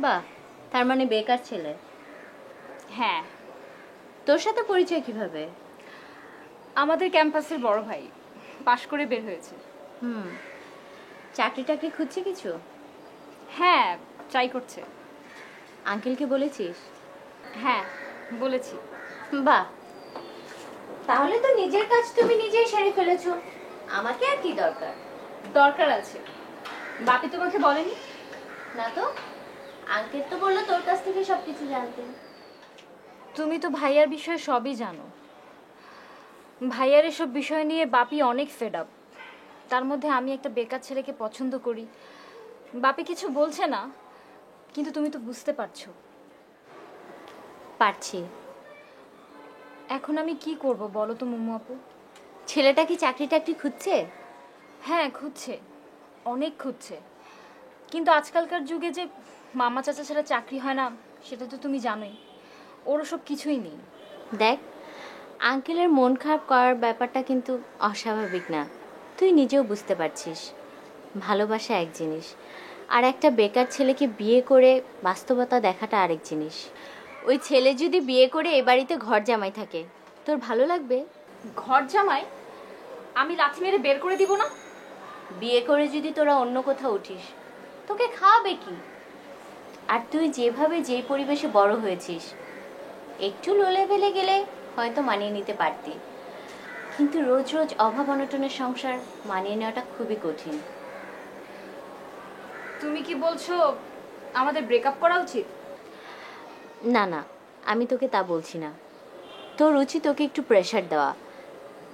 বাহ, তার মানে বেকার ছেলে। হ্যাঁ, তোর সাথে পরিচয় কিভাবে? আমাদের ক্যাম্পাসের বড় ভাই পাশ করে বের হয়েছে। চাকরি টাকরি খুঁজছে কিছু? হ্যাঁ, ট্রাই করছে। আঙ্কেলকে বলেছিস? হ্যাঁ, বলেছি। বাহ, তাহলে তো নিজের কাজ তুমি নিজেই সেরে ফেলেছো, আমাকে আর কি দরকার? দরকার আছে। বাপি তোমাকে বলেনি? না তো, আঙ্কেল তো বললো তোর কাছ থেকে সবকিছু জানতে। তুমি তো ভাইয়ার বিষয়ে সবই জানো। ভাইয়ার এসব বিষয় নিয়ে বাপি অনেক ফেড আপ। তার মধ্যে আমি একটা বেকার ছেলেকে পছন্দ করি। বাপি কিছু বলছে না, কিন্তু তুমি তো বুঝতে পারছো। পারছি। এখন আমি কি করব বলো তো মুম্মু আপু? ছেলেটা কি চাকরি টাকরি খুঁজছে? হ্যাঁ, খুঁজছে, অনেক খুঁজছে। কিন্তু আজকালকার যুগে যে মামা চাচা ছাড়া চাকরি হয় না, সেটা তো তুমি জানোই। ওর সব কিছুই নেই। দেখ, আঙ্কেলের মন খারাপ করার ব্যাপারটা কিন্তু অস্বাভাবিক না, তুই নিজেও বুঝতে পারছিস। ভালোবাসা এক জিনিস, আর একটা বেকার ছেলেকে বিয়ে করে বাস্তবতা দেখাটা আরেক জিনিস। ওই ছেলে যদি বিয়ে করে এ বাড়িতে ঘর জামাই থাকে, তোর ভালো লাগবে? ঘর জামাই? আমি লাথি মেরে বের করে দিব না? বিয়ে করে যদি তোরা অন্য কোথাও উঠিস, তোকে খাওয়াবে কি? আর তুই যেভাবে যেই পরিবেশে বড় হয়েছিস, একটু লো লেভেলে গেলে হয়তো মানিয়ে নিতে পারতি, কিন্তু রোজ রোজ অভাব অনটনের সংসার মানিয়ে নেওয়াটা খুবই কঠিন। তুমি কি বলছো আমাদের ব্রেকআপ করা উচিত? না না, আমি তোকে তা বলছি না। তোর উচিত তোকে একটু প্রেশার দেওয়া,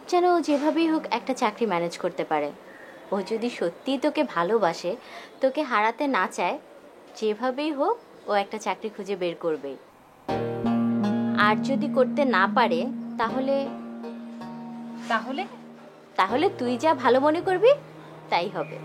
যেন ও যেভাবেই হোক একটা চাকরি ম্যানেজ করতে পারে। ও যদি সত্যিই তোকে ভালোবাসে, তোকে হারাতে না চায়, যেভাবেই হোক ও একটা চাকরি খুঁজে বের করবে। আর যদি করতে না পারে, তাহলে তাহলে তাহলে তুই যা ভালো মনে করবি তাই হবে।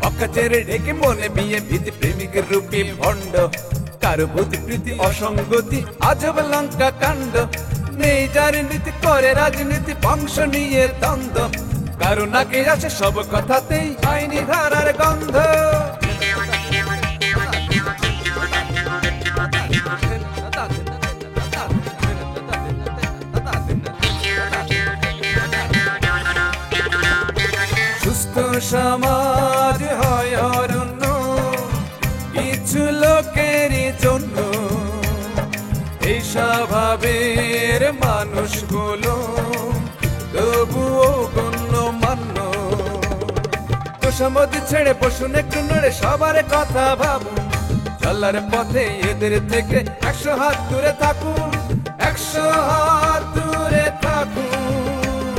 অকাচের ঢেকে মনে বিয়ে ভীতি প্রেমিকের রূপে ভণ্ড, কারো ভূতি প্রীতি অসঙ্গতি আজব লঙ্কা কাণ্ড। নেই যার নীতি করে রাজনীতি, বংশ নিয়ে দ্বন্দ্ব, কারো নাকে আসে সব কথাতেই আইনি ধারার গন্ধ। সুস্থ সমাজ হয় অরণ্য কিছু লোকেরই জন্য, এই স্বভাবের মানুষগুলো তবুও গণ্যমান্য। তোষামতি ছেড়ে বসুন একটু নড়ে, সবার কথা ভাবুন, চলার পথে এদের থেকে 100 হাত দূরে থাকুন, 100 হাত দূরে থাকুন,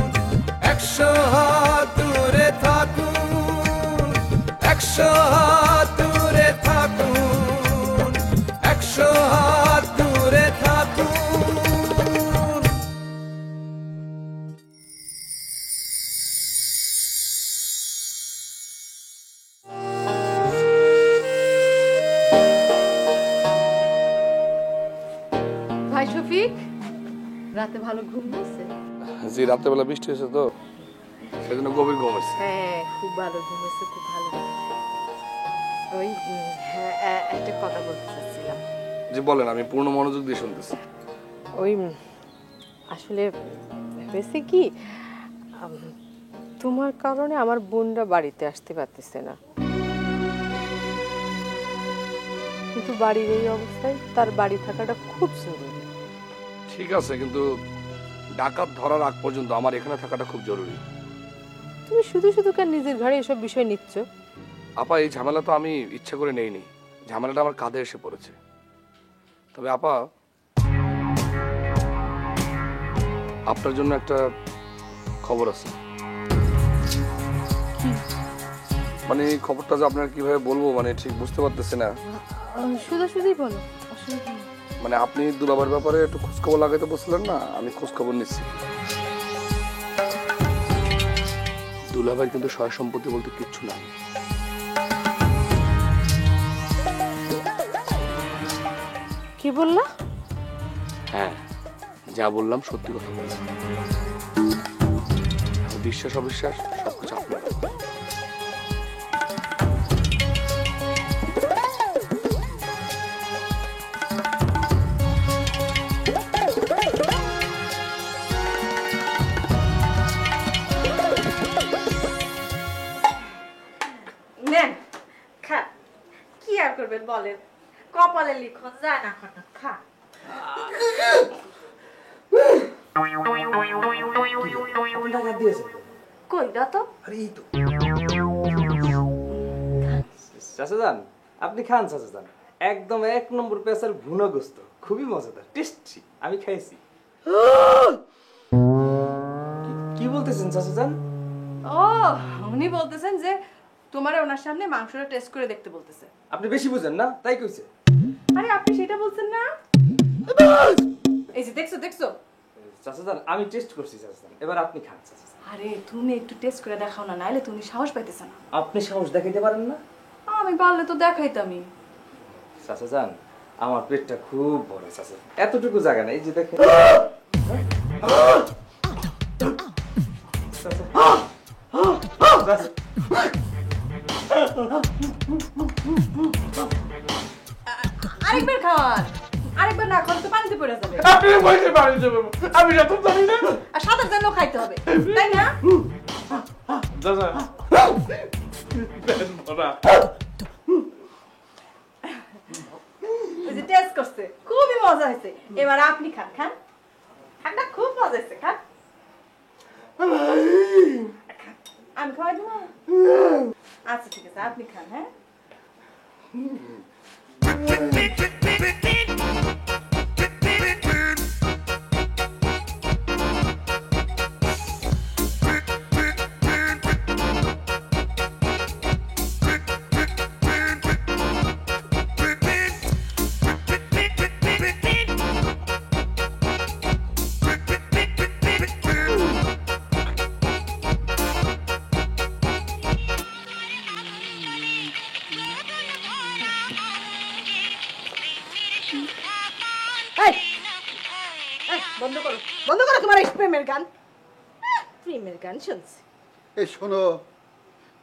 100 হাত দূরে থাকুন, 100 হাত দূরে থাকুন, 100 হাত দূরে থাকুন। ভাই শফিক, রাতে ভালো ঘুম হয়েছে? জি, রাত্রেবেলা বৃষ্টি হয়েছে তো, সেজন্য গভীর ঘুম হয়েছে। হ্যাঁ, খুব ভালো ঘুম হয়েছে, খুব ভালো। ওই হ্যাঁ, একটা কথা বলতে চাচ্ছিলাম। জি বলেন, আমি পূর্ণ মনোযোগ দিয়ে শুনতেছি। ওই আসলে হয়েছে কি, তোমার কারণে আমার বোনরা বাড়িতে আসতে পারতেছে না, কিন্তু বাড়ির এই অবস্থায় তার বাড়ি থাকাটা খুব জরুরি। ঠিক আছে, কিন্তু ডাকাত ধরার আগ পর্যন্ত আমার এখানে থাকাটা খুব জরুরি। তুমি শুধু শুধু কেন নিজের ঘরে এসব বিষয় নিচ্ছ? আপা, এই ঝামেলা তো আমি ইচ্ছা করে নেইনি, ঝামেলাটা আমার কাঁধে এসে পড়েছে। তবে আপা, আপনার জন্য একটা খবর আছে। মানে এই খবরটা যে আপনার কিভাবে বলবো, মানে ঠিক বুঝতে পারতেছি না। শুধু বলো। মানে আপনি দুলাভাইয়ের ব্যাপারে একটু খোঁজখবর লাগাইতে বলছিলেন না, আমি খোঁজখবর নিচ্ছি। দুলাভাইয়ের কিন্তু সয় সম্পত্তি বলতে কিচ্ছু নাই। কি বললা? হ্যাঁ, যা বললাম সত্যি কথা বলছি। বিশ্বাস অবিশ্বাস সবকিছু আপনার। নেন খা, কি আর করবেন বলেন, কপালে লিখন যায় না হঠাৎ। খা। কই দাও তো। চাচাজান, আপনি খান চাচাজান, একদম 1 নম্বর পেঁচার ভুনা গোস্ত, খুবই মজাদার, টেস্টি, আমি খাইছি। কি বলতেছেন চাচাজান? ও, উনি বলতেছেন যে তোমারে ওনার সামনে মাংসটা টেস্ট করে দেখতে বলতেছে। আপনি বেশি বুঝেন না, তাই কইছে। আরে আপনি সেটা বলছেন না? এই যে দেখছো দেখছো। চাচাজান, আমি টেস্ট করছি চাচাজান, এবার আপনি খান চাচাজান। আরে তুমি একটু টেস্ট করে দেখাও না, নাইলে তুমি সাহস পাইতেছ না। আপনি সাহস দেখাইতে পারেন না? আমি পারলে তো দেখাইতামই। চাচাজান, আমার পেটটা খুব বড় চাচা, এতটুকু জায়গা না, এই যে দেখেন। আরেকবার খাওয়ান, আরেকবার না খাওয়ান তো পানিতে পড়ে যাবে। আপনি বলতে পারেন যে আমি যত জানি না। আর সাঁতার জানলেও খাইতে হবে, তাই না? চাচা ওই যে টেস্ট করছে, খুবই মজা হয়েছে। এবার আপনি খান, খান খানটা খুব মজা হয়েছে, খান। আমি খাওয়াই দেবো? আচ্ছা ঠিক আছে, আপনি খান। হ্যাঁ, বন্ধ করো, বন্ধ করো তোমার এই প্রেমের গান। প্রেমের গান শুনছি। এই শোনো,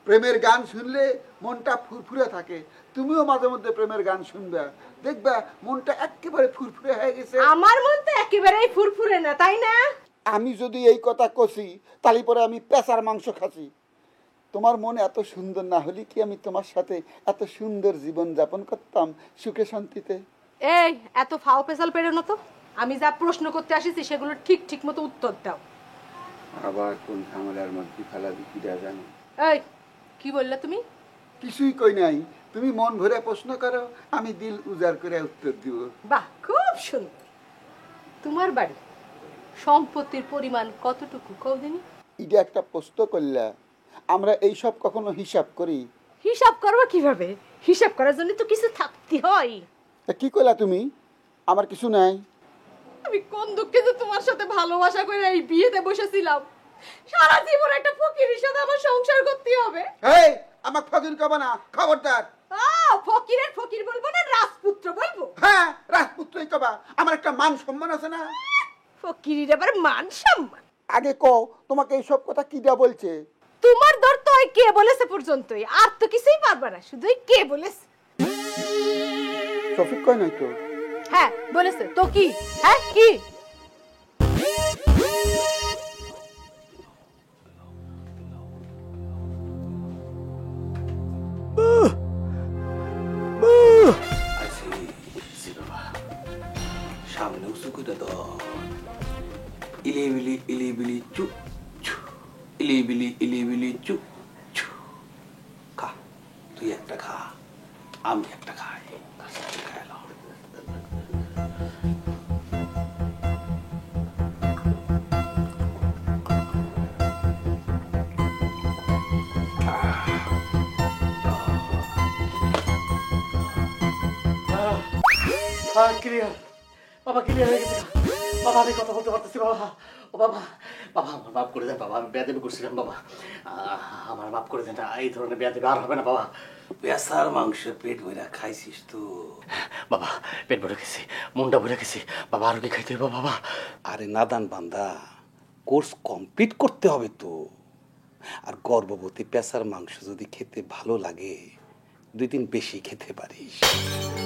প্রেমের গান শুনলে মনটা ফুরফুরে থাকে। তুমিও মাঝে মধ্যে প্রেমের গান শুনবে, দেখবা মনটা একেবারে ফুরফুরে হয়ে গেছে। আমার মন তো একেবারেই ফুরফুরে না, তাই না? আমি যদি এই কথা কছি তাহলে পরে আমি পেঁচার মাংস খাচ্ছি। তোমার মন এত সুন্দর না হলে কি আমি তোমার সাথে এত সুন্দর জীবন যাপন করতাম সুখে শান্তিতে? এই এত ফাও পেশাল পেরোনো তো, আমি যা প্রশ্ন করতে আসিছি সেগুলো ঠিক ঠিক মতো উত্তর দাও। আবার কোন ঝামেলার মধ্যে ফেলাবি কিরা জানো? এই কি বললে তুমি? কিছুই কই নাই, তুমি মন ভরে প্রশ্ন করো, আমি দিল উজাড় করে উত্তর দিব। বাহ, খুব সুন্দর। তোমার বাড়ি সম্পত্তির পরিমাণ কতটুকু কও দিনি? এটা একটা প্রশ্ন করলা, আমরা এইসব কখনো হিসাব করি? হিসাব করবো কিভাবে? হিসাব করার জন্য তো কিছু থাকতে হয়। তা কি কইলা তুমি? আমার কিছু নাই। আমি কোন দুঃখে যে তোমার সাথে ভালোবাসা করে এই বিয়েতে বসেছিলাম। সারা জীবন একটা ফকিরের সাথে আমার সংসার করতে হবে। এই আমাকে ফকির কবা না, খবরদার। ফকিরের ফকির বলবো না রাজপুত্র বলবো? হ্যাঁ, রাজপুত্রই কবা। আমার একটা মান সম্মান আছে না? ফকিরের আবার মান সম্মান? আগে কও, তোমাকে এইসব কথা কি দেয়া বলছে? তোমার দর তো ওই কে বলেছে পর্যন্তই, আর তো কিছুই পারবা না, শুধু ওই কে বলেছে। শফিক কয় নাই তো? হ্যাঁ বলেছে তো। কি? হ্যাঁ কি? সামনে উঁচু করে দাও। ইলিবিলি ইলিবিলি চু চু, ইলিবিলি ইলিবিলি চু চু। খা, তুই একটা খা, আমি একটা খাই, খাইলাম। ক্লিয়ার বাবা, ক্লিয়ার হয়ে গেছে। বাবা আমি কথা বলতে পারতেছি বাবা। ও বাবা, বাবা আমার মাফ করে দেন বাবা, আমি বেয়াদবি করছিলাম বাবা, আমার মাফ করে দেন, এই ধরনের বেয়াদবি আর হবে না বাবা। পেশার মাংস পেট ভরে খাইছিস তো? বাবা পেট ভরে গেছি, মনটা ভরে গেছি বাবা, আরো কি খাইতে হবে বাবা? আরে নাদান বান্দা, কোর্স কমপ্লিট করতে হবে তো। আর গর্ভবতী পেশার মাংস যদি খেতে ভালো লাগে 2 দিন বেশি খেতে পারিস।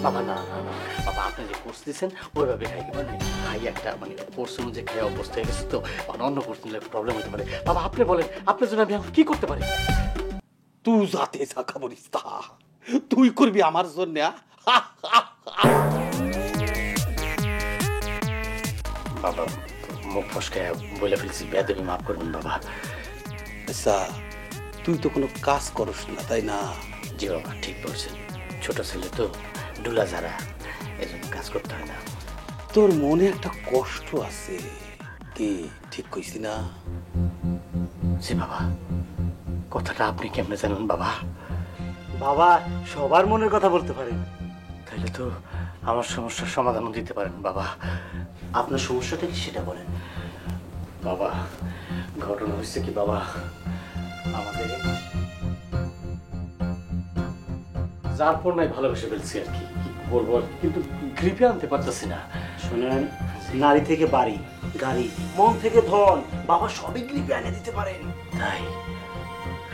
বাবা না না না বাবা, আপনি যে কোর্স দিচ্ছেন ওইভাবে খাইতে পারেন, খাই একটা মানে কোর্স অনুযায়ী খেয়ে অবস্থা হয়ে গেছে তো, অন্য কোর্স নিলে প্রবলেম হতে পারে বাবা। আপনি বলেন আপনার জন্য আমি এখন কি করতে পারি? তুই যাতে যা খাবরিস তা তুই করবি আমার জন্য। বাবা মুখ ফসকে বলে ফেলছি, বেয়াদবি মাফ করবেন বাবা। আচ্ছা তুই তো কোনো কাজ করস না তাই না? জি বাবা ঠিক বলছেন, ছোট ছেলে তো ডুলা যারা, এজন্য কাজ করতে হয় না। তোর মনে একটা কষ্ট আছে, কি ঠিক কইছি না? জি বাবা, কথাটা আপনি কেমনে জানেন বাবা? বাবা সবার মনের কথা বলতে পারেন। তাহলে তো আমার সমস্যার সমাধানও দিতে পারেন বাবা। আপনার সমস্যাটা কি সেটা বলেন। বাবা ঘটনা হয়েছে কি বাবা, আমাদের যার পর নাই ভালোবেসে ফেলছি আর কি, কি বলবো আর কি, কিন্তু গ্রিপে আনতে পারতেছি না। শুনেন, নারী থেকে বাড়ি গাড়ি, মন থেকে ধন, বাবা সবই গ্রিপে এনে দিতে পারেন। তাই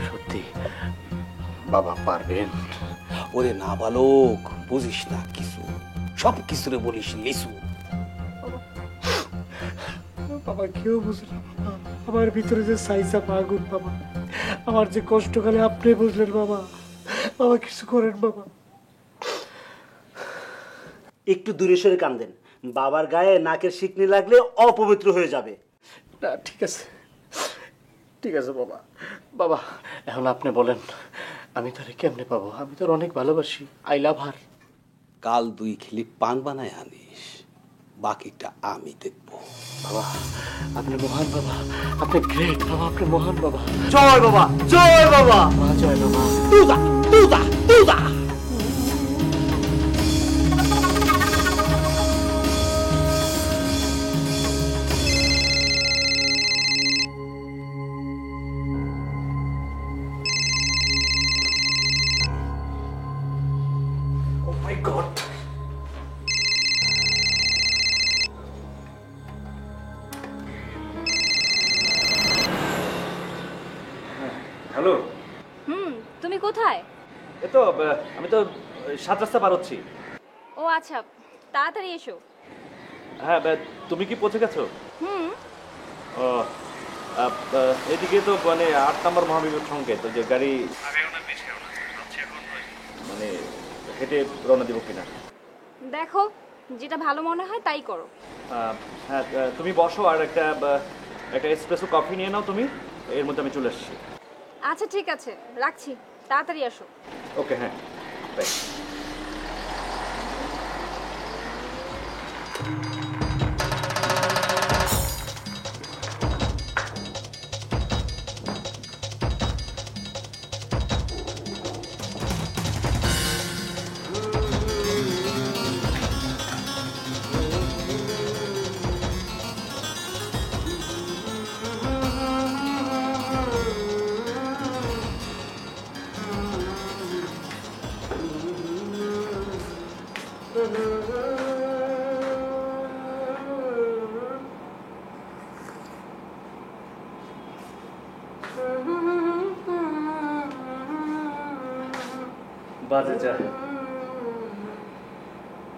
সত্যি বাবা পারবেন? ওরে না বালক, বুঝিস না কিছু, সব কিছুরে বলিস লিসু। বাবা কেউ বুঝলো না আমার ভিতরে যে সাইজা আগুন বাবা, আমার যে কষ্টকালে আপনি বুঝলেন বাবা। বাবা কিছু করেন বাবা। একটু দূরে সরে কান্দেন, বাবার গায়ে নাকের শিকনি লাগলে অপবিত্র হয়ে যাবে। না ঠিক আছে ঠিক আছে বাবা। বাবা এখন আপনি বলেন আমি তারে কেমনে পাবো? আমি তোর অনেক ভালোবাসি, আই লাভ হার। কাল 2 খিলি পান বানায় আনিস, বাকিটা আমি দেখবো। বাবা আপনি মহান বাবা, আপনি গ্রেট বাবা, আপনি মহান বাবা। জয় বাবা, জয় বাবা, জয় বাবা। তুদা তুদা তুদা। ও মাই গড। হ্যালো, তুমি কোথায়? এ তো আমি তো 7 রাস্তা পার হচ্ছি। ও আচ্ছা, তাড়াতাড়ি এসো। হ্যাঁ তুমি কি পৌঁছে গেছো? হুম। ও এদিকে তো মানে 8 নম্বর মহাবিপদ সংকেত, যে গাড়ি মানে হেঁটে রওনা দিব কিনা দেখো, যেটা ভালো মনে হয় তাই করো। হ্যাঁ তুমি বসো, আর একটা এসপ্রেসো কফি নিয়ে নাও তুমি, এর মধ্যে আমি চলে আসছি। আচ্ছা ঠিক আছে, রাখছি, তাড়াতাড়ি আসো। ওকে হ্যাঁ বাই।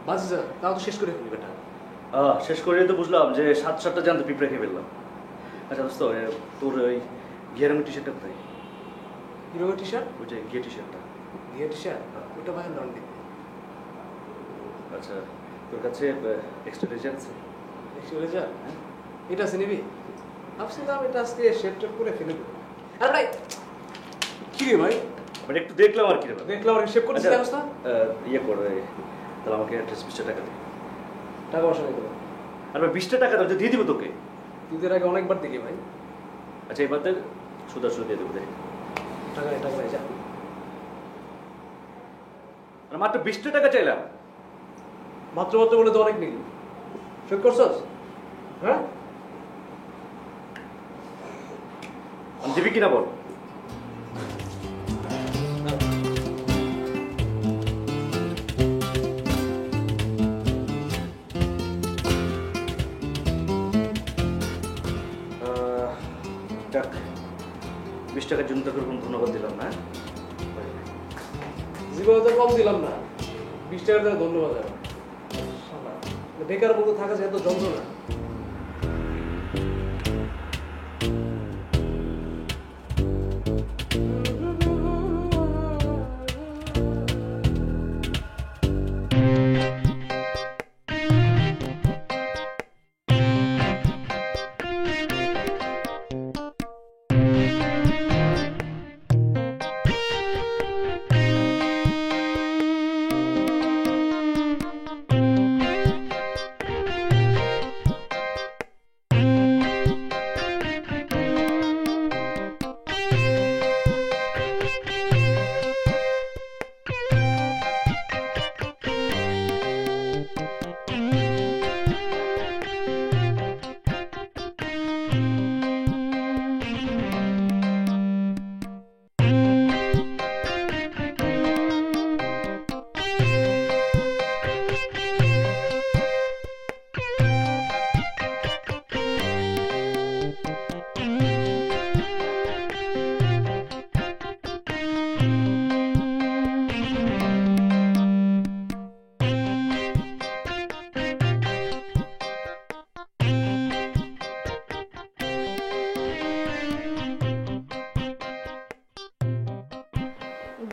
বাজে যা তাও তো শেষ করে ফেলি বেটা। শেষ করে তো বুঝলাম যে 7-7টা জানতো পিঁপড়ে খেয়ে ফেললাম। আচ্ছা দোস্ত, তোর ওই গিয়ারঙ্গের টি শার্টটা কোথায়? হিরোর টি শার্ট? ওই যে গিয়ে টি শার্টটা। গিয়ে টি শার্ট ওটা ভাই লন্ডন। আচ্ছা তোর কাছে এক্সট্রা রেজার আছে? এক্সট্রা রেজার? এটা আছে নিবি? ভাবছিলাম এটা আজকে শেড টেপ করে ফেলে দেবো। আরে ভাই কি রে ভাই, মানে একটু দেখলাম আর কি রে, দেখলাম আর হিসেব করছিস অবস্থা। ইয়ে কর, তাহলে আমাকে অ্যাড্রেস 20টা টাকা দে। টাকা পয়সা নেই তো? আর ভাই 20টা টাকা দাও, দিয়ে দিব তোকে। ঈদের আগে অনেকবার দেখি ভাই। আচ্ছা এবার সুদা সুদ দিয়ে দেবো, দেখ টাকা টাকা যা। মাত্র 20টা টাকা চাইলাম। মাত্র মাত্র বলে তো অনেক নিলি, শোধ করছস? হ্যাঁ দিবি কিনা বল। যাক, 20 টাকার জন্য তোকে কোনো ধন্যবাদ দিলাম না। জীবনে তো কম দিলাম না, 20 টাকার জন্য ধন্যবাদ। বেকার মতো থাকা যে এত যন্ত্রণা।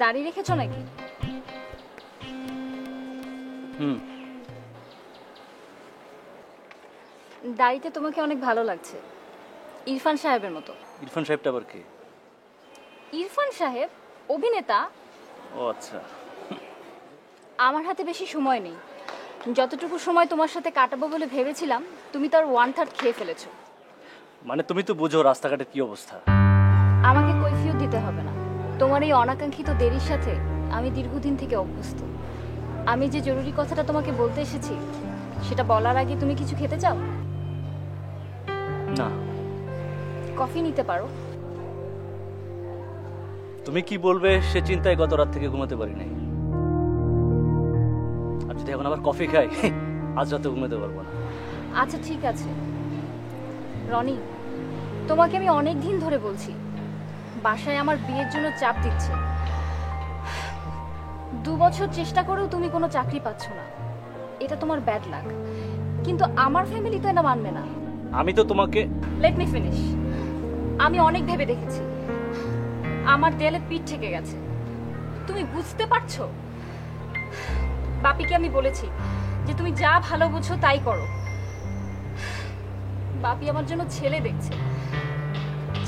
দাড়ি রেখেছো নাকি? দাড়িতে তোমাকে অনেক ভালো লাগছে, ইরফান সাহেবের মতো। ইরফান সাহেবটা আবার কে? ইরফান সাহেব অভিনেতা। ও আচ্ছা। আমার হাতে বেশি সময় নেই, যতটুকু সময় তোমার সাথে কাটাবো বলে ভেবেছিলাম তুমি তার 1/3 খেয়ে ফেলেছো। মানে তুমি তো বুঝো রাস্তাঘাটের কি অবস্থা। আমাকে কৈফিয়ত দিতে হবে না, তোমার এই অনাকাঙ্ক্ষিত দেরির সাথে আমি দীর্ঘদিন থেকে অভ্যস্ত। আমি যে জরুরি কথাটা তোমাকে বলতে এসেছি সেটা বলার আগে তুমি কিছু খেতে চাও? না। কফি নিতে পারো। তুমি কি বলবে সে চিন্তায় গত রাত থেকে ঘুমাতে পারি নাই। আর যদি এখন আবার কফি খাই আজ রাতে ঘুমাতে পারবো না। আচ্ছা ঠিক আছে রনি, তোমাকে আমি অনেক দিন ধরে বলছি বাসায় আমার বিয়ের জন্য চাপ দিচ্ছে। 2 বছর চেষ্টা করেও তুমি কোনো চাকরি পাচ্ছ না, এটা তোমার ব্যাড লাক। কিন্তু আমার ফ্যামিলি তো এটা মানবে না। আমি তো তোমাকে লেট মি ফিনিশ। আমি অনেক ভেবে দেখেছি, আমার দেয়ালে পিঠ ঠেকে গেছে। তুমি বুঝতে পারছো? বাপিকে আমি বলেছি যে তুমি যা ভালো বুঝো তাই করো। বাপি আমার জন্য ছেলে দেখছে,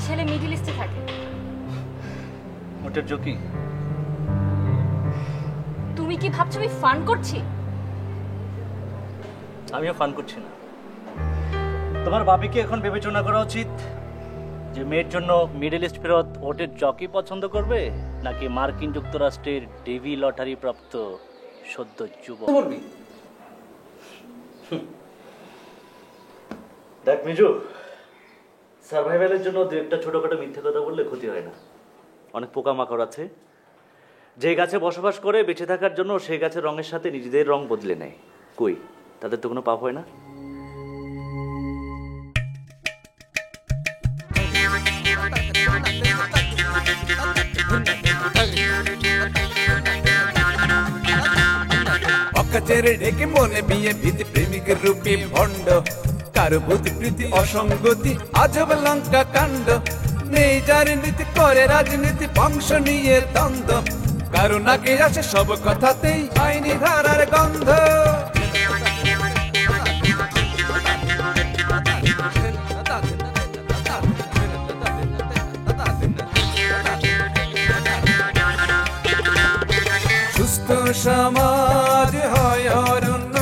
ছেলে মিডল ইস্টে থাকে। মোটের জোকি। তুমি কি ভাবছো আমি ফান করছি? আমিও ফান করছি না। তোমার বাপিকে এখন বিবেচনা করা উচিত যে মেয়ের জন্য মিডল ইস্ট ফেরত ওটের জকি পছন্দ করবে নাকি মার্কিন যুক্তরাষ্ট্রের ডেভি লটারি প্রাপ্ত সদ্য যুবক। দেখ মিজু, সার্ভাইভালের জন্য 2-1টা ছোটখাটো মিথ্যে কথা বললে ক্ষতি হয় না। অনেক পোকামাকড় আছে যে গাছে বসবাস করে বেঁচে থাকার জন্য সেই গাছের রঙের সাথে নিজেদের রং বদলে নেয়। কই, তাদের তো কোনো পাপ হয় না। অকাচের ঢেকে মনে বিয়ে ভীতি প্রেমিকের রূপে ভণ্ড, কারো বুদ্ধি প্রীতি অসঙ্গতি আজব লঙ্কা কাণ্ড। নেই যার নীতি করে রাজনীতি বংশ নিয়ে দ্বন্দ্ব, কারো নাকে আসে সব কথাতেই আইনি ধারার গন্ধ। সুস্থ সমাজ হয় অরণ্য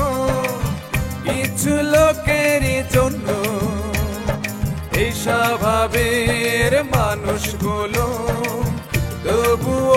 কিছু লোকেরই জন্য, এই স্বভাবের মানুষগুলো তবুও